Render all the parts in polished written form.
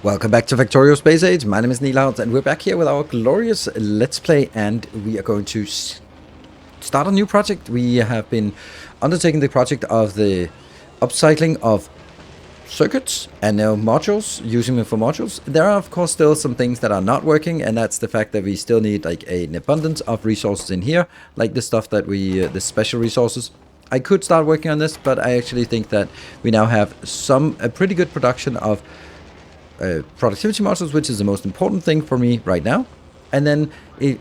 Welcome back to Factorio Space Age. My name is Nilaus, and we're back here with our glorious Let's Play, and we are going to start a new project. We have been undertaking the project of the upcycling of circuits and now modules, using them for modules. There are, of course, still some things that are not working, and that's the fact that we still need like an abundance of resources in here, like the stuff that we, the special resources. I could start working on this, but I actually think that we now have a pretty good production of productivity modules, which is the most important thing for me right now. And then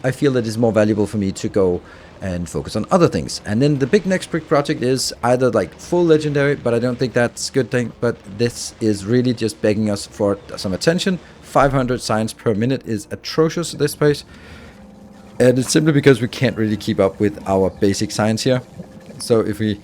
I feel that it's more valuable for me to go and focus on other things. And then the next big project is either like full legendary, but I don't think that's a good thing. But this is really just begging us for some attention. 500 science per minute is atrocious at this pace. And it's simply because we can't really keep up with our basic science here. So if we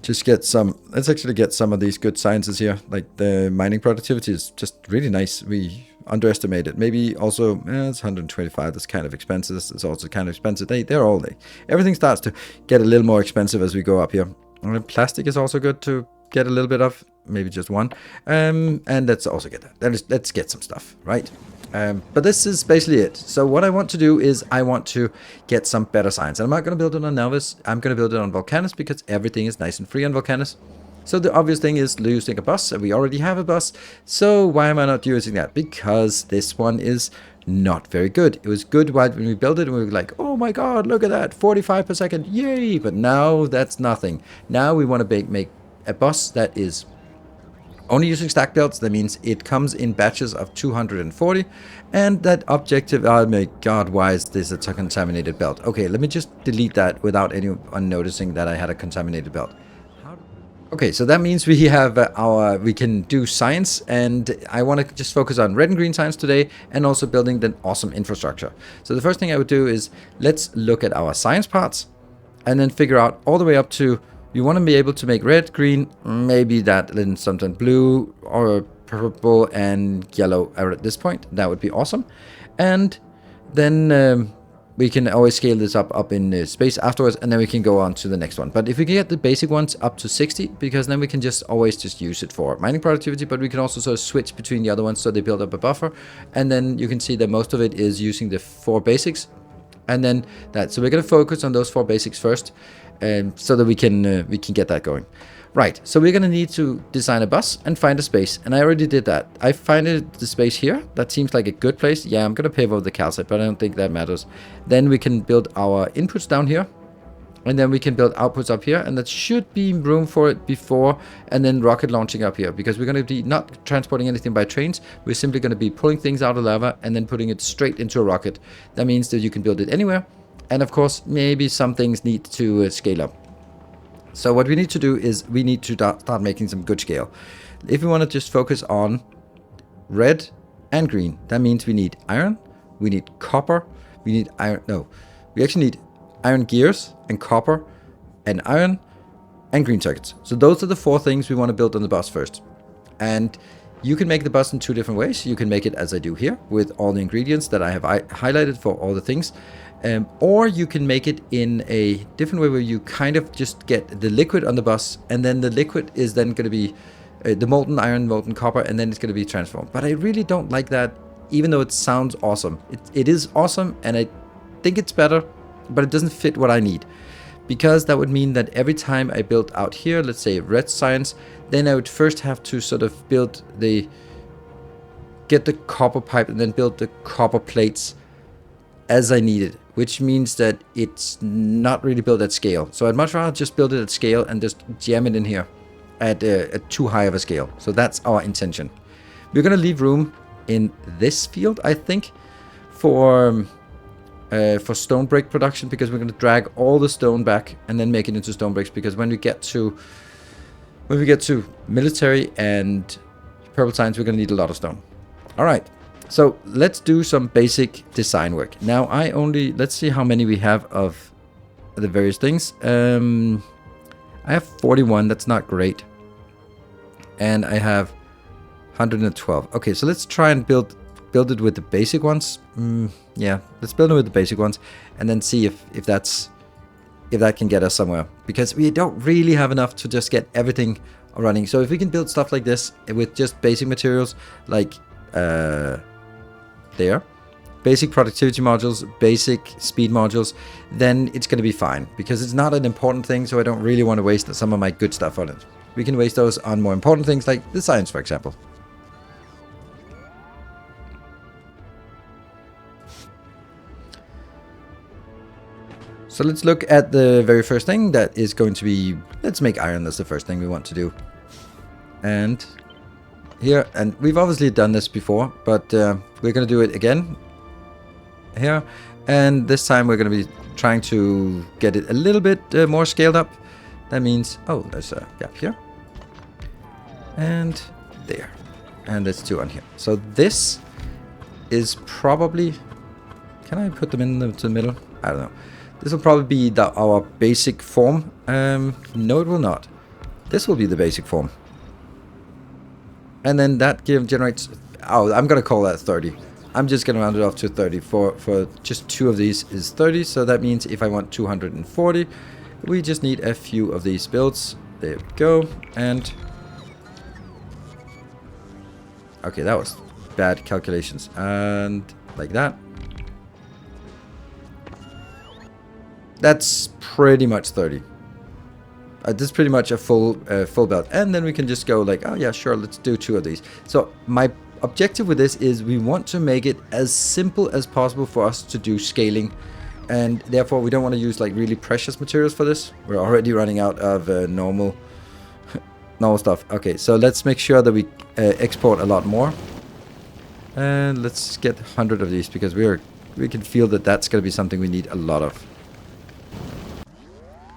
just get some, let's actually get some of these good sciences here. Like the mining productivity is just really nice. We underestimate it. Maybe also, it's 125. That's kind of expensive. It's also kind of expensive. Everything starts to get a little more expensive as we go up here. Plastic is also good to get a little bit of, maybe just one. And let's also get that. Let's get some stuff, right? But this is basically it. So what I want to do is I want to get some better science. And I'm not going to build it on Novice. I'm going to build it on Vulcanus because everything is nice and free on Vulcanus. So the obvious thing is using a bus. And we already have a bus. So why am I not using that? Because this one is not very good. It was good when we built it and we were like, oh my god, look at that, 45 per second, yay! But now that's nothing. Now we want to make a bus that is only using stack builds. That means it comes in batches of 240, and that objective, oh my god, why is this a contaminated belt? Okay, let me just delete that without anyone noticing that I had a contaminated belt. Okay, so that means we have we can do science, and I want to just focus on red and green science today, and also building the awesome infrastructure. So the first thing I would do is let's look at our science parts, and then figure out all the way up to, you want to be able to make red, green, maybe that, then something blue or purple and yellow at this point. That would be awesome. And then we can always scale this up in space afterwards, and then we can go on to the next one. But if we can get the basic ones up to 60, because then we can always use it for mining productivity, but we can also sort of switch between the other ones so they build up a buffer. And then you can see that most of it is using the 4 basics. And then that, so we're going to focus on those 4 basics first, so that we can get that going. Right, so we're going to need to design a bus and find a space, and I already did that. I find the space here. That seems like a good place. Yeah, I'm going to pave over the calcite, but I don't think that matters. Then we can build our inputs down here, and then we can build outputs up here, and that should be room for it before, and then rocket launching up here, because we're going to be not transporting anything by trains. We're simply going to be pulling things out of lava and then putting it straight into a rocket. That means that you can build it anywhere, and of course, maybe some things need to scale up. So what we need to do is we need to start making some good scale. If we want to just focus on red and green, that means we need iron, we need copper, we need iron, no, we actually need iron gears and copper and iron and green circuits. So those are the 4 things we want to build on the bus first. And you can make the bus in 2 different ways. You can make it as I do here with all the ingredients that I have highlighted for all the things. Or you can make it in a different way where you kind of just get the liquid on the bus, and then the liquid is then going to be the molten iron, molten copper, and then it's going to be transformed. But I really don't like that, even though it sounds awesome. It is awesome, and I think it's better, but it doesn't fit what I need. Because that would mean that every time I built out here, let's say red science, then I would first have to sort of get the copper pipe and then build the copper plates as I needed, which means that it's not really built at scale. So I'd much rather just build it at scale and just jam it in here at too high of a scale. So that's our intention. We're going to leave room in this field, I think, for stone brick production, because we're going to drag all the stone back and then make it into stone bricks, because when we get to military and purple science, we're going to need a lot of stone. All right. So let's do some basic design work. Now let's see how many we have of the various things. I have 41, that's not great. And I have 112. Okay, so let's try and build it with the basic ones. Yeah, let's build it with the basic ones and then see if that can get us somewhere. Because we don't really have enough to just get everything running. So if we can build stuff like this with just basic materials, like there, basic productivity modules, basic speed modules, then it's going to be fine, because it's not an important thing, so I don't really want to waste some of my good stuff on it. We can waste those on more important things, like the science, for example. So let's look at the very first thing. That is going to be, let's make iron. That's the first thing we want to do. And here, and we've obviously done this before, but we're going to do it again here. And this time we're going to be trying to get it a little bit more scaled up. That means, oh, there's a gap here. And there. And there's 2 on here. So this is probably, can I put them in the middle? I don't know. This will probably be our basic form. No, it will not. This will be the basic form. And then that generates... Oh, I'm going to call that 30. I'm just going to round it off to 30. For just 2 of these is 30. So that means if I want 240, we just need a few of these builds. There we go. And... okay, that was bad calculations. And like that. That's pretty much 30. This is pretty much a full belt. And then we can just go like, oh yeah, sure, let's do 2 of these. So my objective with this is we want to make it as simple as possible for us to do scaling. And therefore we don't want to use like really precious materials for this. We're already running out of normal stuff. Okay, so let's make sure that we export a lot more. And let's get 100 of these, because we can feel that that's going to be something we need a lot of.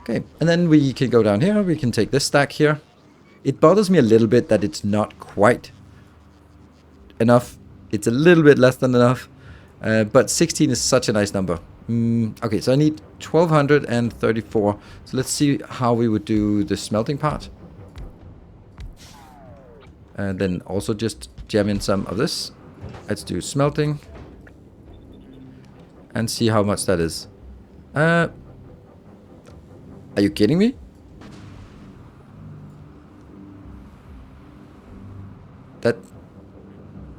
Okay, and then we can go down here. We can take this stack here. It bothers me a little bit that it's not quite enough. It's a little bit less than enough. But 16 is such a nice number. Okay, so I need 1234. So let's see how we would do the smelting part. And then also just jam in some of this. Let's do smelting. And see how much that is. Are you kidding me?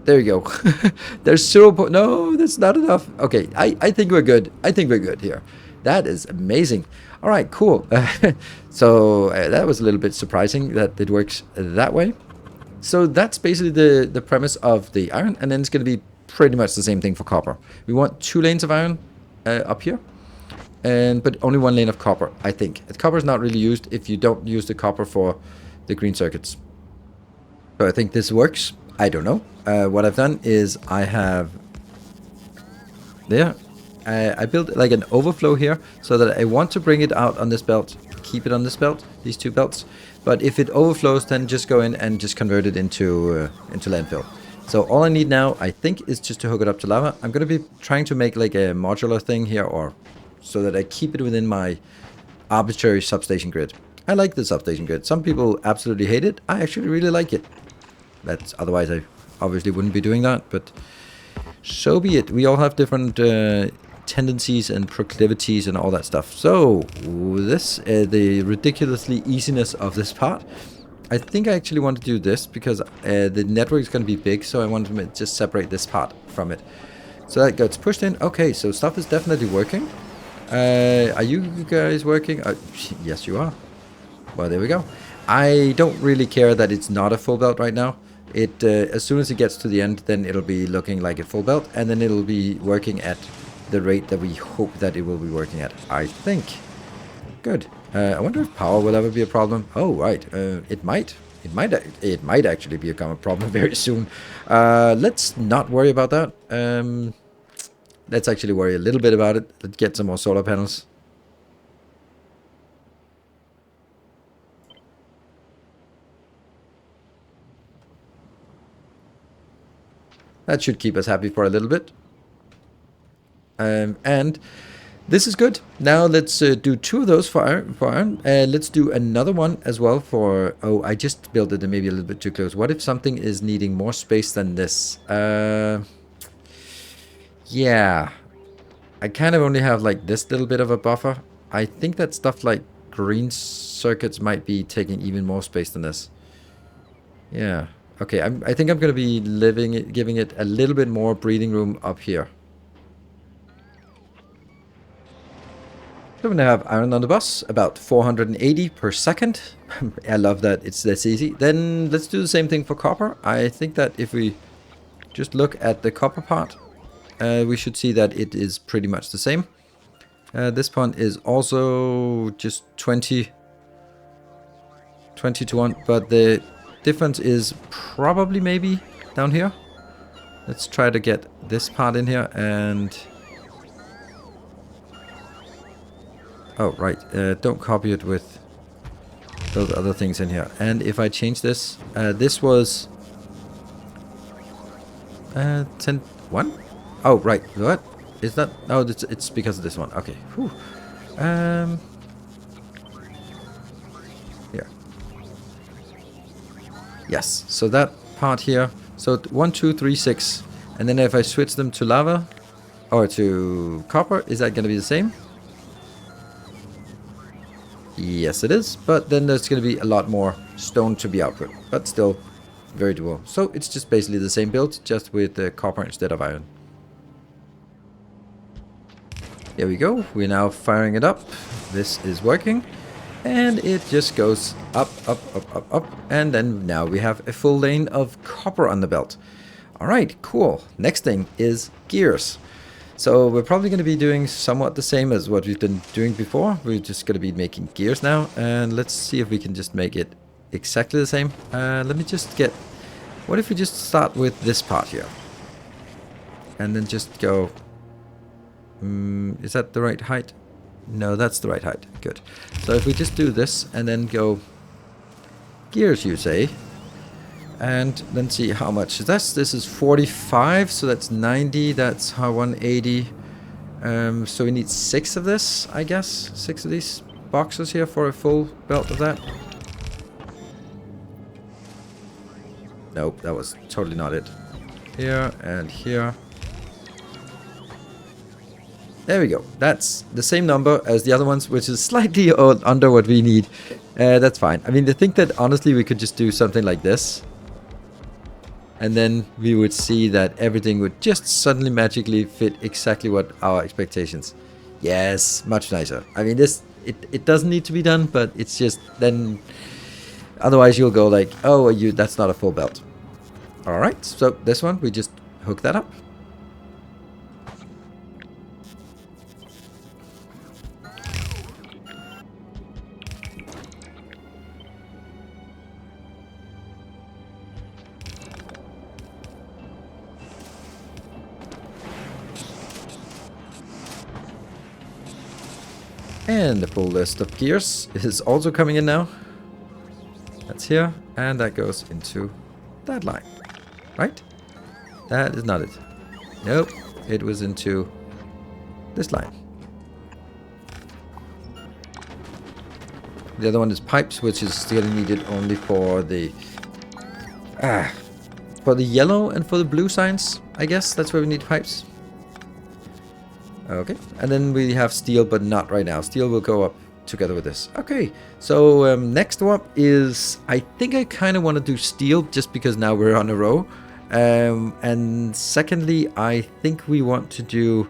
There you go. There's 0. No, that's not enough. Okay, I think we're good. I think we're good here. That is amazing. All right, cool. So that was a little bit surprising that it works that way. So that's basically the premise of the iron, and then it's going to be pretty much the same thing for copper. We want 2 lanes of iron up here. But only 1 lane of copper, I think. Copper is not really used if you don't use the copper for the green circuits. So I think this works. I don't know. What I've done is I have... there. I built like an overflow here so that I want to bring it out on this belt. Keep it on this belt, these 2 belts. But if it overflows, then just go in and just convert it into landfill. So all I need now, I think, is just to hook it up to lava. I'm going to be trying to make like a modular thing here, or... so that I keep it within my arbitrary substation grid. I like the substation grid. Some people absolutely hate it. I actually really like it. That's otherwise I obviously wouldn't be doing that, but so be it. We all have different tendencies and proclivities and all that stuff. So this, the ridiculously easiness of this part. I think I actually want to do this because the network is going to be big, so I want to just separate this part from it. So that gets pushed in. Okay, so stuff is definitely working. Are you guys working? Yes, you are. Well, there we go. I don't really care that it's not a full belt right now. It as soon as it gets to the end, then it'll be looking like a full belt, and then it'll be working at the rate that we hope that it will be working at, I think. Good. I wonder if power will ever be a problem. Oh, right. It might. It might actually become a problem very soon. Let's not worry about that. Let's actually worry a little bit about it. Let's get some more solar panels. That should keep us happy for a little bit. And this is good. Now let's do 2 of those for iron. Let's do another one as well for... oh, I just built it maybe a little bit too close. What if something is needing more space than this? Yeah. I kind of only have like this little bit of a buffer. I think that stuff like green circuits might be taking even more space than this. Yeah. Okay, I think I'm going to be giving it a little bit more breathing room up here. So we're going to have iron on the bus, about 480 per second. I love that it's this easy. Then let's do the same thing for copper. I think that if we just look at the copper part, we should see that it is pretty much the same. This one is also just 20 to 1, but the difference is probably maybe down here. Let's try to get this part in here and... Oh, right. Don't copy it with those other things in here. And if I change this, this was 10, 1? Oh, right. What? Is that? Oh, it's because of this one. Okay. Whew. Here. Yes. So that part here. So 1, 2, 3, 6. And then if I switch them to lava or to copper, is that going to be the same? Yes, it is. But then there's going to be a lot more stone to be output. But still very doable. So it's just basically the same build, just with the copper instead of iron. Here we go. We're now firing it up. This is working. And it just goes up, up, up, up, up. And then now we have a full lane of copper on the belt. Alright, cool. Next thing is gears. So we're probably going to be doing somewhat the same as what we've been doing before. We're just going to be making gears now. And let's see if we can just make it exactly the same. Let me just get... What if we just start with this part here? And then just go... is that the right height? No, that's the right height. Good. So if we just do this and then go... Gears, you say? And then see how much is this. This is 45, so that's 90. That's 180. So we need 6 of this, I guess. 6 of these boxes here for a full belt of that. Nope, that was totally not it. Here and here. There we go. That's the same number as the other ones, which is slightly under what we need. That's fine. I mean, I think that honestly we could just do something like this. And then we would see that everything would just suddenly magically fit exactly what our expectations. Yes, much nicer. I mean, this it doesn't need to be done, but it's just then... Otherwise you'll go like, oh, that's not a full belt. Alright, so this one, we just hook that up. And the full list of gears is also coming in now. That's here, and that goes into that line, right? That is not it. Nope, it was into this line. The other one is pipes, which is still needed only for the yellow and for the blue signs. I guess that's where we need pipes. Okay, and then we have steel, but not right now. Steel will go up together with this. Okay, so next up is, I think I kind of want to do steel just because now we're on a row. And secondly, I think we want to do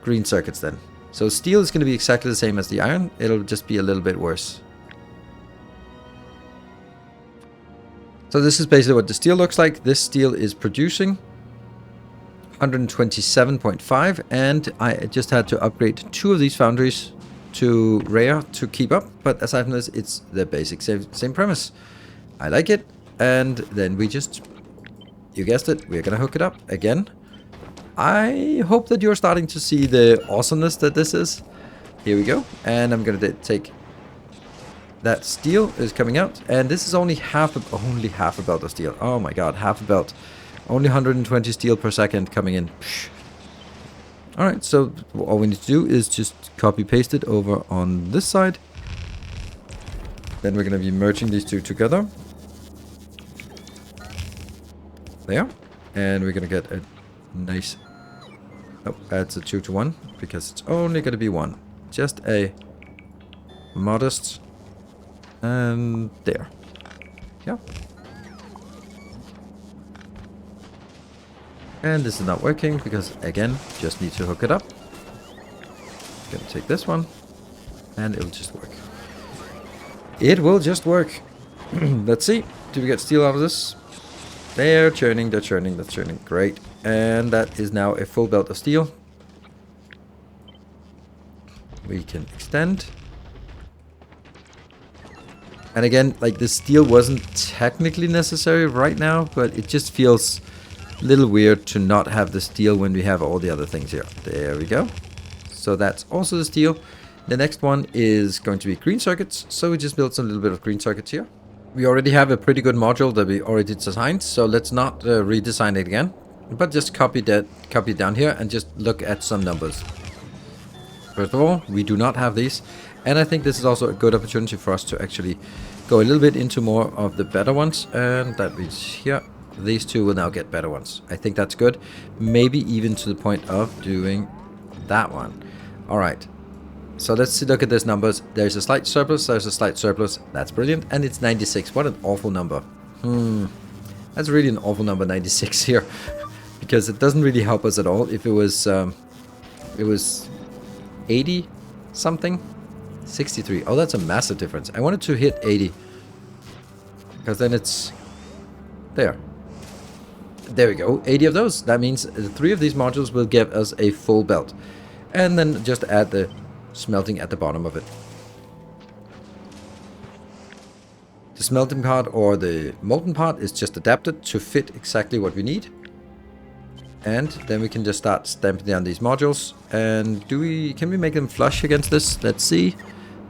green circuits then. So steel is going to be exactly the same as the iron. It'll just be a little bit worse. So this is basically what the steel looks like. This steel is producing 127.5, and I just had to upgrade 2 of these foundries to rare to keep up, but aside from this, it's the basic same premise. I like it, and then we just, you guessed it, we're gonna hook it up again. I hope that you're starting to see the awesomeness that this is. Here we go, and I'm gonna take that steel is coming out, and this is only half a belt of steel. Oh my god, half a belt. Only 120 steel per second coming in. Alright, so all we need to do is just copy paste it over on this side. Then we're going to be merging these two together. There. And we're going to get a nice... Oh, that's a 2 to 1, because it's only going to be 1. Just a modest... And there. Yeah. And this is not working because, again, just need to hook it up. Gonna take this one, and it'll just work. It will just work. Let's see. Do we get steel out of this? They're churning, they're churning, that's churning. Great. And that is now a full belt of steel. We can extend. And again, like, the steel wasn't technically necessary right now, but it just feels a little weird to not have the steel when we have all the other things here. There we go. So that's also the steel. The next one is going to be green circuits. So we just built a little bit of green circuits here. We already have a pretty good module that we already designed, so let's not redesign it again, but just copy it down here and just look at some numbers. First of all, we do not have these, and I think this is also a good opportunity for us to actually go a little bit into more of the better ones, and that means here, these two will now get better ones. I think that's good, maybe even to the point of doing that one. All right. So let's look at these numbers. There's a slight surplus, there's a slight surplus. That's brilliant. And it's 96. What an awful number. That's really an awful number, 96 here. Because it doesn't really help us at all. If it was 80 something. 63. Oh, that's a massive difference. I wanted to hit 80. Because then it's there. There we go. 80 of those. That means 3 of these modules will give us a full belt. And then just add the smelting at the bottom of it. The smelting part or the molten part is just adapted to fit exactly what we need. And then we can just start stamping down these modules. And can we make them flush against this? Let's see.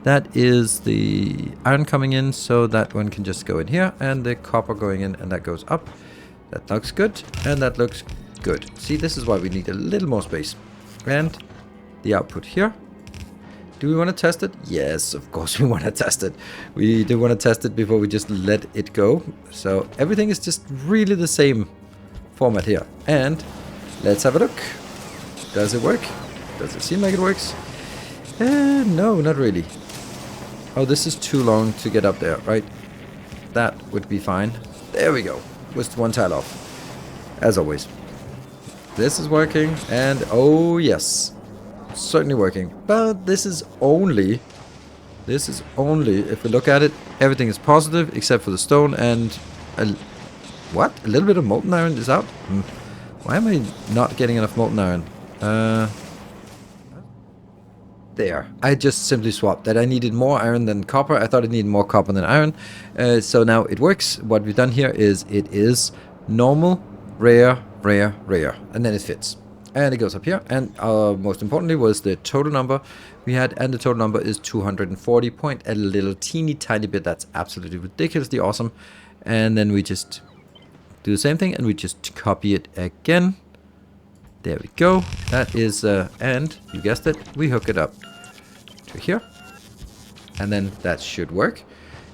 That is the iron coming in, so that one can just go in here, and the copper going in, and that goes up. That looks good, and that looks good. See, this is why we need a little more space. And the output here. Do we want to test it? Yes, of course we want to test it. We do want to test it before we just let it go. So everything is just really the same format here. And let's have a look. Does it work? Does it seem like it works? No, not really. Oh, this is too long to get up there, right? That would be fine. There we go. With one tile off. As always. This is working, and oh yes. Certainly working, but this is only if we look at it, everything is positive except for the stone and a little bit of molten iron is out. Why am I not getting enough molten iron? There, I just simply swapped that. I needed more iron than copper. I thought I needed more copper than iron, so now it works. What we've done here is it is normal, rare, rare, rare, and then it fits. And it goes up here, and most importantly was the total number we had, and the total number is 240 point, a little teeny tiny bit. That's absolutely ridiculously awesome. And then we just do the same thing, and we just copy it again. There we go. That is, and you guessed it, we hook it up to here, and then that should work.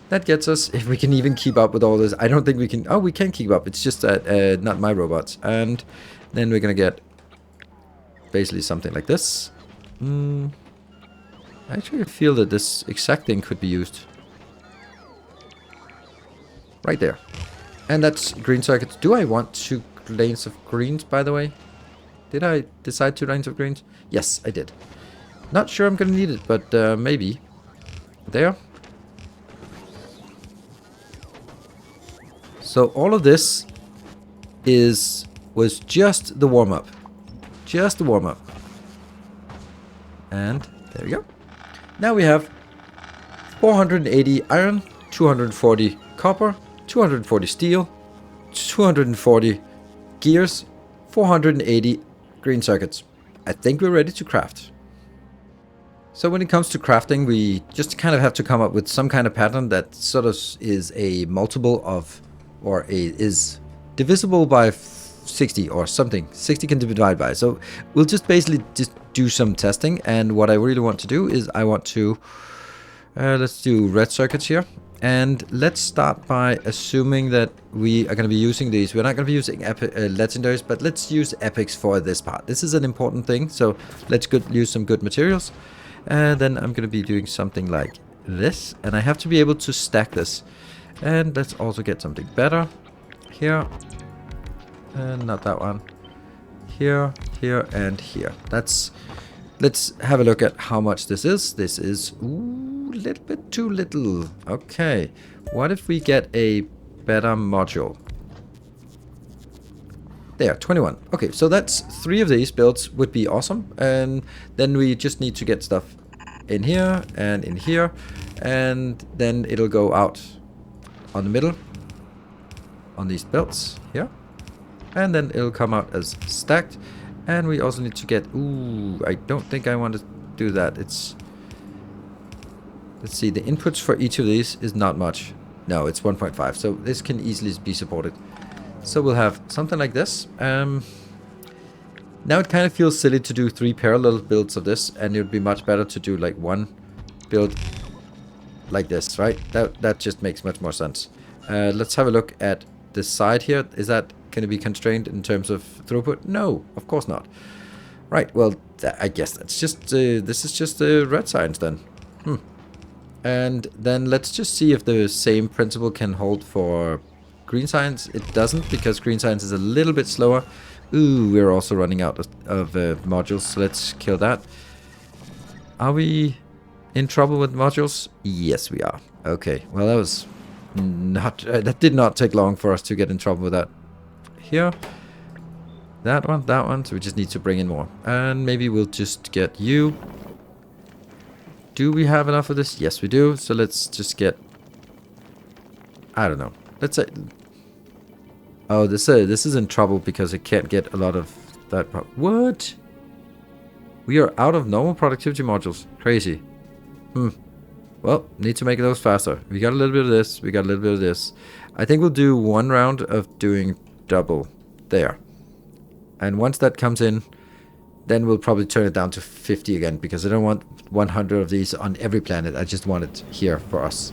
That gets us, if we can even keep up with all this. I don't think we can. Oh, we can keep up. It's just that not my robots. And then we're gonna get basically something like this. I actually feel that this exact thing could be used right there. And that's green circuits. Do I want 2 lanes of greens, by the way? Did I decide 2 lanes of greens? Yes, I did. Not sure I'm gonna need it, but maybe. There. So all of this was just the warm-up. Just the warm-up. And there we go. Now we have 480 iron, 240 copper, 240 steel, 240 gears, 480 green circuits. I think we're ready to craft. So when it comes to crafting, we just kind of have to come up with some kind of pattern that sort of is a multiple of, or is divisible by 60 or something. 60 can be divided by. So we'll just basically just do some testing. And what I really want to do is I want to, let's do red circuits here. And let's start by assuming that we are going to be using these. We're not going to be using legendaries, but let's use epics for this part. This is an important thing. So let's use some good materials. And then I'm going to be doing something like this. And I have to be able to stack this. And let's also get something better here. And not that one. here, here, and here. Let's have a look at how much this is. This is a little bit too little. Okay, what if we get a better module? There, 21. Okay, so that's 3 of these builds would be awesome. And then we just need to get stuff in here and in here. And then it'll go out on the middle on these belts here. And then it'll come out as stacked. And we also need to get... Ooh, I don't think I want to do that. It's... Let's see, the inputs for each of these is not much. No, it's 1.5. So this can easily be supported. So we'll have something like this. Now it kind of feels silly to do 3 parallel builds of this. And it would be much better to do like 1 build like this, right? That just makes much more sense. Let's have a look at this side here. Is that going to be constrained in terms of throughput? No, of course not. Right, well, I guess that's just, this is just red science then. And then let's just see if the same principle can hold for green science. It doesn't, because green science is a little bit slower. Ooh, we're also running out of modules, so let's kill that. Are we in trouble with modules? Yes, we are. Okay, well, that was not... that did not take long for us to get in trouble with that. Here. That one. So we just need to bring in more. And maybe we'll just get you. Do we have enough of this? Yes, we do. So let's just get... I don't know. Let's say... Oh, this is in trouble because it can't get a lot of that... What? We are out of normal productivity modules. Crazy. Well, need to make those faster. We got a little bit of this. We got a little bit of this. I think we'll do 1 round of doing double there. And once that comes in, then we'll probably turn it down to 50 again, because I don't want 100 of these on every planet. I just want it here for us.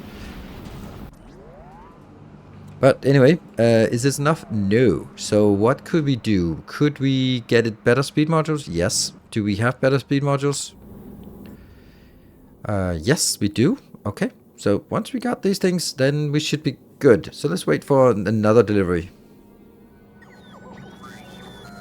But anyway, is this enough? No. So what could we do? Could we get it better speed modules? Yes. Do we have better speed modules? Yes, we do. Okay. So once we got these things, then we should be good. So let's wait for another delivery.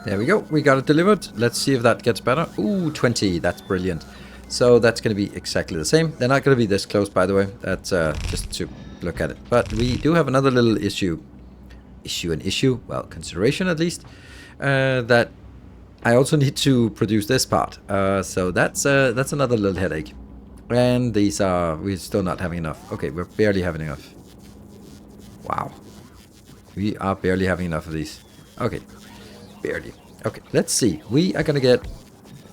There we go. We got it delivered. Let's see if that gets better. Ooh, 20. That's brilliant. So that's going to be exactly the same. They're not going to be this close, by the way. That's just to look at it. But we do have another little issue. Well, consideration at least. That I also need to produce this part. So that's another little headache. And these are... We're still not having enough. Okay, we're barely having enough. Wow. We are barely having enough of these. Okay. Barely. Okay, let's see. We are going to get...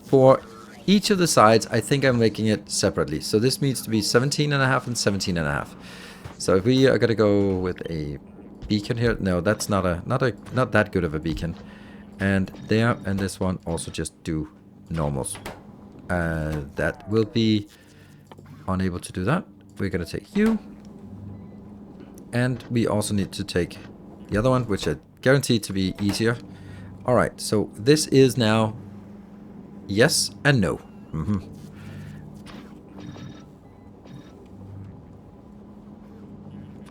For each of the sides, I think I'm making it separately. So this needs to be 17.5 and 17.5. So if we are going to go with a beacon here... No, that's not that good of a beacon. And there, and this one also just do normals. That will be unable to do that. We're going to take you. And we also need to take the other one, which are guaranteed to be easier. Alright, so this is now yes and no.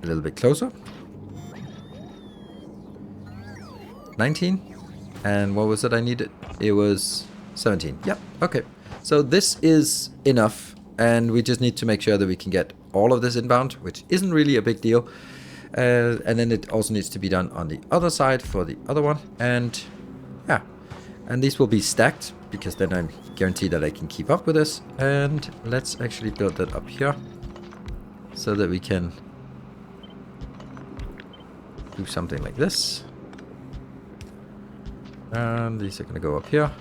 A little bit closer. 19. And what was it I needed? It was 17. Yep, okay. So this is enough. And we just need to make sure that we can get all of this inbound, which isn't really a big deal. And then it also needs to be done on the other side for the other one. And yeah, and these will be stacked, because then I'm guaranteed that I can keep up with this. And let's actually build that up here so that we can do something like this. And these are going to go up here.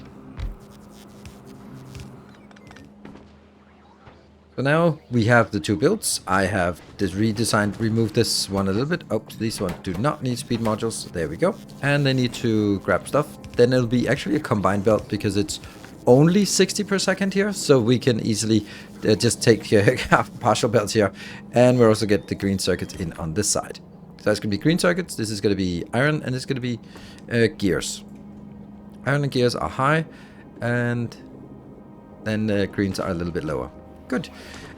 So now we have the 2 builds. I have this removed this one a little bit. Oh, these ones do not need speed modules. There we go. And they need to grab stuff. Then it'll be actually a combined belt, because it's only 60 per second here. So we can easily just take half partial belts here. And we'll also get the green circuits in on this side. So that's going to be green circuits. This is going to be iron, and it's going to be gears. Iron and gears are high, and then the greens are a little bit lower. Good.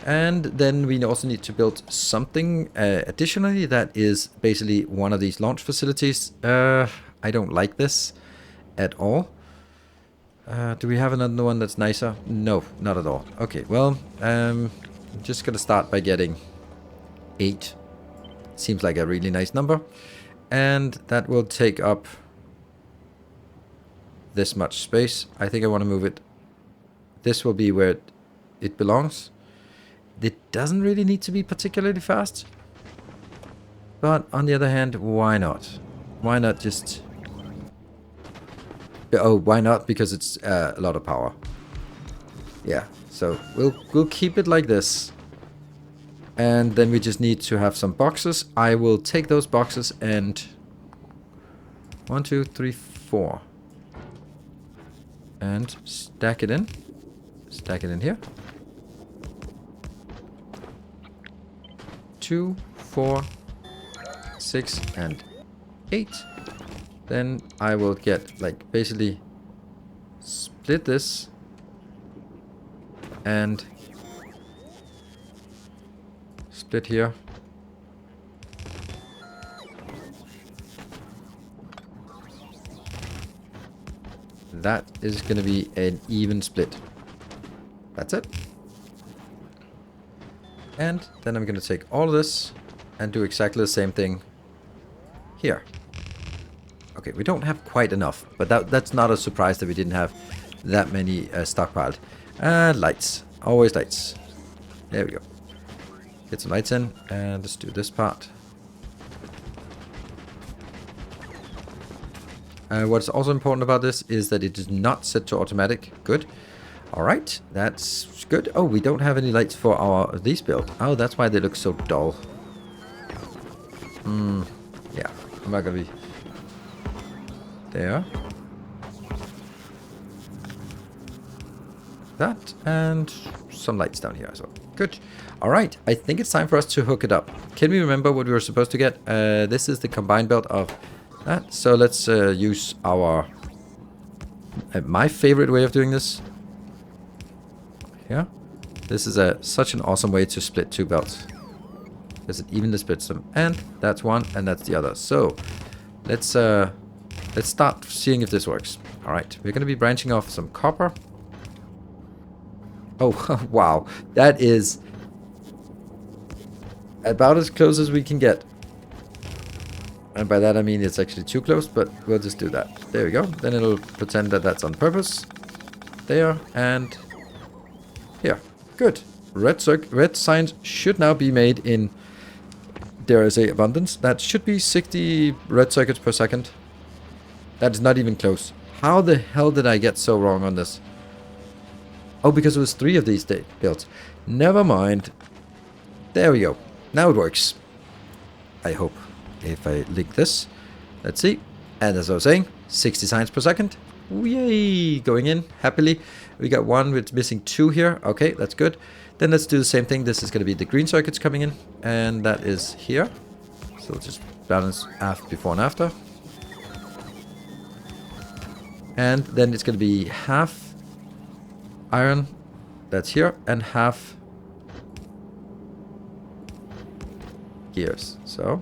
And then we also need to build something additionally that is basically one of these launch facilities. I don't like this at all. Do we have another one that's nicer? No, not at all. Okay, well, I'm just gonna start by getting 8. Seems like a really nice number. And that will take up this much space. I think I want to move it. This will be where it belongs. It doesn't really need to be particularly fast. But on the other hand, why not? Why not just... Oh, why not? Because it's a lot of power. Yeah, so we'll keep it like this. And then we just need to have some boxes. I will take those boxes and... 1, 2, 3, 4. And stack it in. Stack it in here. 2, 4, 6, and 8. Then I will get, like, basically split this and split here. That is going to be an even split. That's it. And then I'm going to take all of this and do exactly the same thing here. Okay, we don't have quite enough, but that's not a surprise that we didn't have that many stockpiled. Lights. Always lights. There we go. Get some lights in, and let's do this part. What's also important about this is that it is not set to automatic. Good. Alright, that's good. Oh, we don't have any lights for these builds. Oh, that's why they look so dull. Yeah, I'm not gonna be... There. That, and some lights down here as well. Good. Alright, I think it's time for us to hook it up. Can we remember what we were supposed to get? This is the combined belt of that. So let's use our... my favorite way of doing this. Here. This is such an awesome way to split 2 belts. Because it evenly splits them. And that's one, and that's the other. So, let's start seeing if this works. Alright, we're going to be branching off some copper. Oh, wow. That is about as close as we can get. And by that I mean it's actually too close, but we'll just do that. There we go. Then it'll pretend that that's on purpose. There, and here. Good. Red signs should now be made in, dare I say, abundance. That should be 60 red circuits per second. That is not even close. How the hell did I get so wrong on this? Oh, because it was 3 of these builds. Never mind. There we go. Now it works. I hope. If I link this. Let's see. And as I was saying, 60 signs per second. Yay! Going in happily. We got one with missing 2 here. Okay, that's good. Then let's do the same thing. This is going to be the green circuits coming in. And that is here. So we'll just balance before and after. And then it's going to be half iron. That's here. And half gears. So...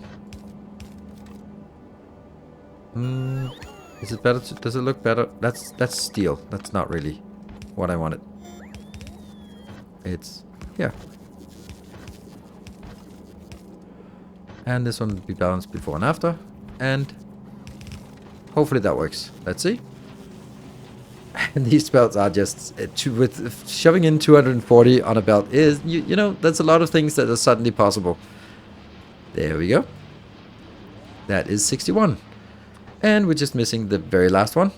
is it better to, does it look better? That's steel. That's not really what I wanted. It's here. And this one will be balanced before and after. And hopefully that works. Let's see. And these belts are just with shoving in 240 on a belt is you know, that's a lot of things that are suddenly possible. There we go. That is 61. And we're just missing the very last one.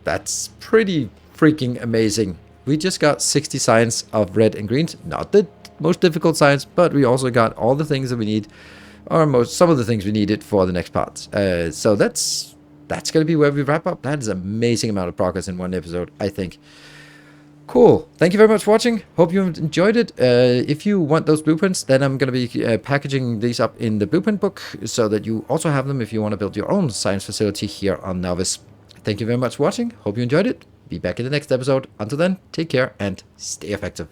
That's pretty freaking amazing. We just got 60 signs of red and greens. Not the most difficult signs, but we also got all the things that we need, or some of the things we needed for the next parts. So that's going to be where we wrap up. That is an amazing amount of progress in one episode, I think. Cool. Thank you very much for watching. Hope you enjoyed it. If you want those blueprints, then I'm going to be packaging these up in the blueprint book so that you also have them if you want to build your own science facility here on Novice. Thank you very much for watching. Hope you enjoyed it. Be back in the next episode. Until then, take care and stay effective.